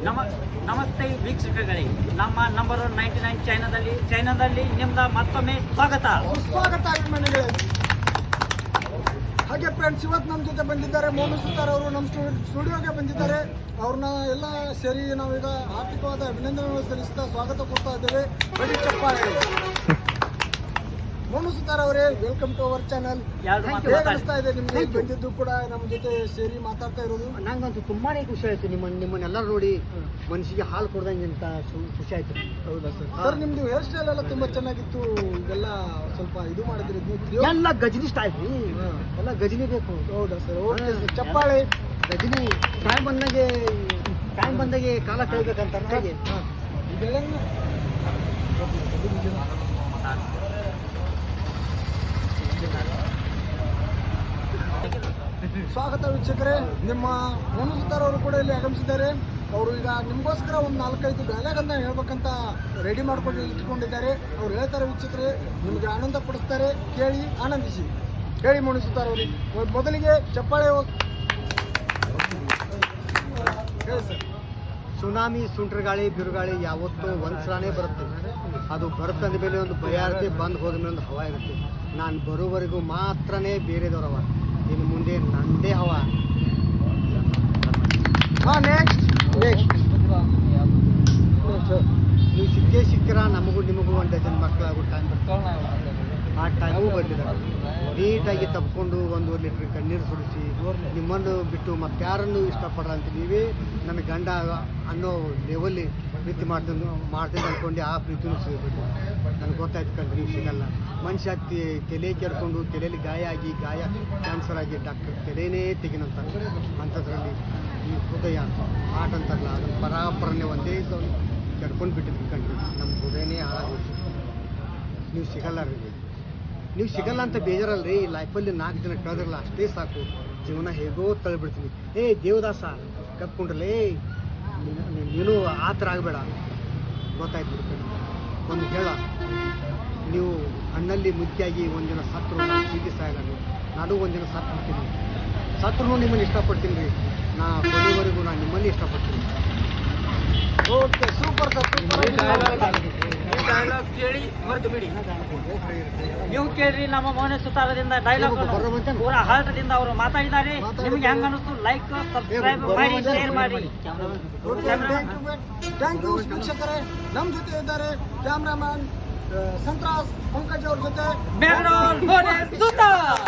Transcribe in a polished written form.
ನಮಸ್ತೆ ವೀಕ್ಷಕಗಳೇ, ನಮ್ಮ ನಂಬರ್ 99 ಚೈನಾದಲ್ಲಿ ನಿಮ್ದ ಮತ್ತೊಮ್ಮೆ ಸ್ವಾಗತ ಅಭಿಮಾನಿಗಳೇ. ಹಾಗೆ ಫ್ರೆಂಡ್ಸ್, ಇವತ್ತು ನಮ್ಮ ಜೊತೆ ಬಂದಿದ್ದಾರೆ ಮೋನು ಸುತಾರ್ ಅವರು. ನಮ್ಮ ಸ್ಟುಡಿಯೋಗೆ ಬಂದಿದ್ದಾರೆ. ಅವ್ರನ್ನ ಎಲ್ಲ ಸೇರಿ ನಾವೀಗ ಆರ್ಥಿಕವಾದ ಅಭಿನಂದನೆಗಳು ಸಲ್ಲಿಸ್ತಾ ಸ್ವಾಗತ ಕೊಡ್ತಾ ಇದ್ದೇವೆ. ಬರೀ ಚಪ್ಪಾಳೆ. ಮೋನು ಸುತಾರ್ ಅವರೇ, ವೆಲ್ಕಮ್ ಟು ಅವರ್ ಚಾನಲ್. ಅನಿಸ್ತಾ ಇದೆ ನಿಮ್ಗೆ ಬಂದಿದ್ದು ಕೂಡ ನಮ್ಮ ಜೊತೆ ಸೇರಿ ಮಾತಾಡ್ತಾ ಇರೋದು? ನಂಗಂತೂ ತುಂಬಾನೇ ಖುಷಿ ಆಯ್ತು. ನಿಮ್ಮನ್ನೆಲ್ಲರೂ ನೋಡಿ ಮನಸ್ಸಿಗೆ ಹಾಲು ಕೊಡ್ದಂಗೆ ಅಂತ ಖುಷಿ ಆಯ್ತು. ಹೌದಾ ಸರ್? ಸರ್, ನಿಮ್ದು ಹೇರ್ ಸ್ಟೈಲ್ ಎಲ್ಲ ತುಂಬಾ ಚೆನ್ನಾಗಿತ್ತು. ಇದೆಲ್ಲ ಸ್ವಲ್ಪ ಇದು ಮಾಡಿದ್ರಿ ನೀವು? ಎಲ್ಲ ಗಜನಿ ಸ್ಟೈಲ್ ರೀ, ಎಲ್ಲ ಗಜನಿ ಬೇಕು. ಹೌದಾ ಸರ್? ಓಕೆ ಸರ್, ಚಪ್ಪಾಳೆ. ಗಜನಿ ಟೈಮ್ ಬಂದಾಗೆ ಕಾಲ ಕಳಿಬೇಕಂತ ಹಾಗೆ. ಸ್ವಾಗತ ವೀಕ್ಷಕರೇ. ನಿಮ್ಮ ಮೋನು ಸುತಾರ್ ಅವರು ಕೂಡ ಇಲ್ಲಿ ಆಗಮಿಸಿದ್ದಾರೆ. ಅವರು ಈಗ ನಿಮಗೋಸ್ಕರ ಒಂದು 4-5 ಡೈಲಾಗನ್ನು ಹೇಳ್ಬೇಕಂತ ರೆಡಿ ಮಾಡ್ಕೊಂಡು ಇಟ್ಕೊಂಡಿದ್ದಾರೆ. ಅವ್ರು ಹೇಳ್ತಾರೆ ವೀಕ್ಷಕರೇ, ನಿಮಗೆ ಆನಂದ ಪಡಿಸ್ತಾರೆ. ಕೇಳಿ ಆನಂದಿಸಿ. ಹೇಳಿ ಮೋನು ಸುತಾರ್ ಅವರಿಗೆ. ಮೊದಲಿಗೆ ಚಪ್ಪಾಳೆ. ಹೇಳಿ ಸರ್. ಸುನಾಮಿ, ಸುಂಟ್ರಗಾಳಿ, ಬಿರುಗಾಳಿ ಯಾವತ್ತೂ ಒಂದ್ಸಲನೇ ಬರುತ್ತೆ. ಅದು ಬರ್ತಂದ ಮೇಲೆ ಒಂದು ಭಯ ಇರುತ್ತೆ, ಬಂದು ಹೋದ ಮೇಲೆ ಒಂದು ಹವಾ ಇರುತ್ತೆ. ನಾನು ಬರೋವರೆಗೂ ಮಾತ್ರನೇ ಬೇರೆದವ್ರವ, ಇನ್ನು ಮುಂದೆ ನಂದೇ ಹವಾ. ನೆಕ್ಸ್ಟ್ ನೀವು ಸಿಕ್ಕಿರ ನಮಗೂ ನಿಮಗೂ ಒಂದು ಡಜನ್ ಮಕ್ಕಳಾಗೋ ಟೈಮ್ ಬರ್ತದೆ. ಆ ಟೈಮು ಬಂದಿದ್ದಾರೆ. ನೀಟಾಗಿ ತಪ್ಪಿಕೊಂಡು 1 ಲೀಟ್ರ್ ಕಣ್ಣೀರು ಸುರಿಸಿ ನಿಮ್ಮನ್ನು ಬಿಟ್ಟು ಮತ್ತಾರನ್ನು ಇಷ್ಟಪಡ್ರ ಅಂತ ನೀವೇ ನನ್ನ ಗಂಡ ಅನ್ನೋ ಲೆವೆಲ್ಲಿ ಪ್ರೀತಿ ಮಾಡ್ತೀನಿ ಅಂದ್ಕೊಂಡು ಆ ಪ್ರೀತಿನೂ ಸಿಗಬೇಕು. ನನಗೆ ಗೊತ್ತಾಯ್ತು ಕಂಡು ನೀವು ಸಿಗಲ್ಲ. ಮನುಷ್ಯ ತಲೆ ಕೆರ್ಕೊಂಡು ತಲೆಯಲ್ಲಿ ಗಾಯ ಕ್ಯಾನ್ಸರ್ ಆಗಿ ಡಾಕ್ಟರ್ ತಲೆನೇ ತೆಗಿನಂತ ಅಂಥದ್ರಲ್ಲಿ ಈ ಹೃದಯ ಆಟ ಅಂತಾರಲ್ಲ, ಅದನ್ನು ಪರಾಪರನೇ ಒಂದೇ ಕೆಡ್ಕೊಂಡು ಬಿಟ್ಟಿದ್ವಿ ಕಂಡ್ರಿ. ನಮ್ಮ ಹೃದಯನೇ ಹಾಳಾಗೋಯ್ತು. ನೀವು ಸಿಗಲ್ಲ ರೀ. ನೀವು ಸಿಗಲ್ಲ ಅಂತ ಬೇಜಾರಲ್ರಿ. ಲೈಫಲ್ಲಿ 4 ಜನ ಕಳೆದ್ರಲ್ಲ ಅಷ್ಟೇ ಸಾಕು. ಜೀವನ ಹೇಗೋ ತಳ್ಳಿಬಿಡ್ತೀನಿ. ದೇವದಾಸ ಕಪ್ಕೊಂಡ್ರಲ್ಲ, ನೀನು ಆ ಥರ ಆಗಬೇಡ. ಗೊತ್ತಾಯ್ತು ಬಿಡ್ತೀನಿ. ಒಂದು ಹೇಳ, ನೀವು ಹಣ್ಣಲ್ಲಿ ಮುಖ್ಯಾಗಿ ಒಂದಿನ ಸತ್ರು ನಾನು ಪ್ರೀತಿ ಸಾಯಲ್ಲ. ನಾನು ಒಂದಿನ ಸತ್ತು ಬಿಡ್ತೀನಿ. ಸತ್ರು ನಿಮ್ಮನ್ನು ಇಷ್ಟಪಡ್ತೀನಿ ರೀ. ನಾ ಕೊನೆವರೆಗೂ ನಾನು ನಿಮ್ಮಲ್ಲಿ ಇಷ್ಟಪಡ್ತೀನಿ. Okay, super sir. ಡೈಲಾಗ್ ಕೇಳಿ ಮರೆತು ಬಿಡಿ. ನೀವು ಕೇಳ್ರಿ ನಮ್ಮ ಮೋನು ಸುತಾರದಿಂದ ಡೈಲಾಗ್ ಪೂರ ಹಾರ್ಟದಿಂದ ಅವರು ಮಾತಾಡಿದ್ದಾರೆ. ನಿಮಗೆ ಹೆಂಗ ಅನಿಸ್ತು? ಲೈಕ್, ಸಬ್ಸ್ಕ್ರೈಬ್ ಮಾಡಿ, ಶೇರ್ ಮಾಡಿ. ಥ್ಯಾಂಕ್ ಯು ವೀಕ್ಷಕರೇ. ನಮ್ಮ ಜೊತೆ ಇದ್ದಾರೆ ಕ್ಯಾಮ್ರಾಮನ್ ಸಂತ್ರಾಸ್ ಪಂಕಜ್ ಅವ್ರ ಜೊತೆ ಬೆಂಗಳೂರು ಮೋನು ಸುತಾರ್.